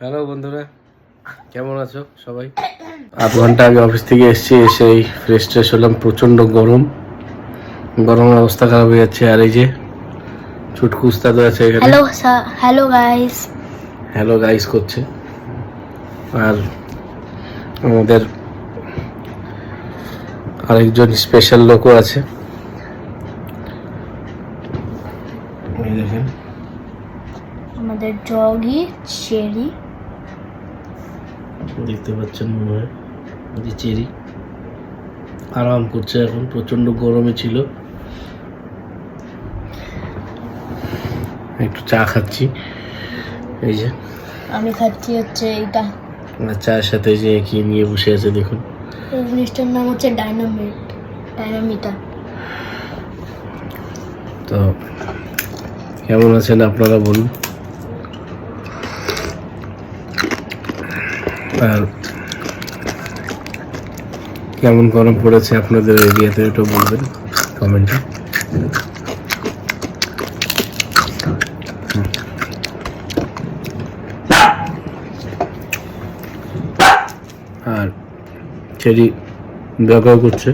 Hello বন্ধুরা, কেমন আছো সবাই? আধ ঘন্টা আগে অফিস থেকে এসে ফ্রেশ ট্রেশ হলাম। প্রচণ্ড গরমের অবস্থা খারাপ হয়ে যাচ্ছে। আর এই যে ছুটকু উস্তাদ আছে এখানে হ্যালো গাইস করছে। আর আমাদের আরেকজন স্পেশাল লোকও আছে, এই দেখেন আমাদের ডগি চেরি। দেখতে পাচ্ছেন মনে হয় যে চেরি আরাম করছে। এখন প্রচন্ড গরমে ছিল, একটু চা খাচ্ছি। এই যে আমি খাচ্ছি হচ্ছে এইটা, চায়ের সাথে যে কি নিয়ে বসে আছে দেখুন। এই জিনিসটার নাম হচ্ছে ডাইনামিটা। তো কেমন আছেন আপনারা বলুন। আর কেমন গরম পড়েছে আপনাদের এরিয়াতে একটু বলবেন কমেন্টে। আর চেরি ব্যবহার করছে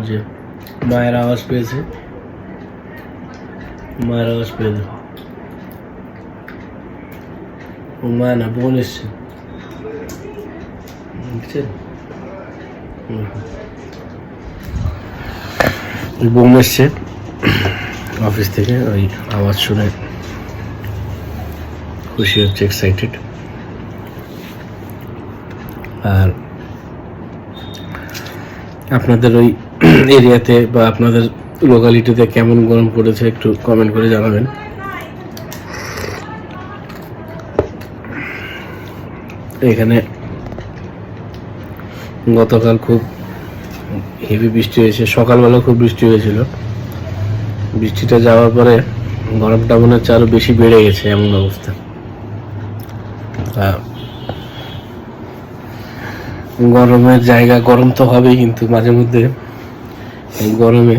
যে মায়ের আওয়াজ পেয়েছে, মায়ের আওয়াজ পেয়েছে। ও মা না, বোন এসছে, বুঝছেন? বোন এসছে অফিস থেকে, ওই আওয়াজ শুনে খুশি হচ্ছে, এক্সাইটেড। আর আপনাদের ওই এরিয়াতে বা আপনাদের লোকালিটিতে কেমন গরম পড়েছে একটু কমেন্ট করে জানাবেন। এখানে গতকাল খুব হেভি বৃষ্টি হয়েছে, সকালবেলা খুব বৃষ্টি হয়েছিল। বৃষ্টিটা যাওয়ার পরে গরমটা মনে হচ্ছে আরো বেশি বেড়ে গেছে, এমন অবস্থা। গরমের জায়গা গরম তো হবেই, কিন্তু মাঝে মধ্যে এই গরমে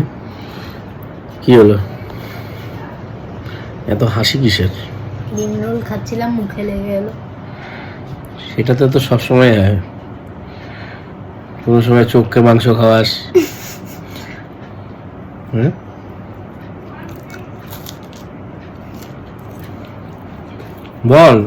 কি হলো, এত হাসি কিসের? ডিম রোল খাচ্ছিলাম, মুখে লেগে গেল। সেটাতে তো সবসময় হয়, কোনো সময় চোখকে মাংস খাওয়াস। বল।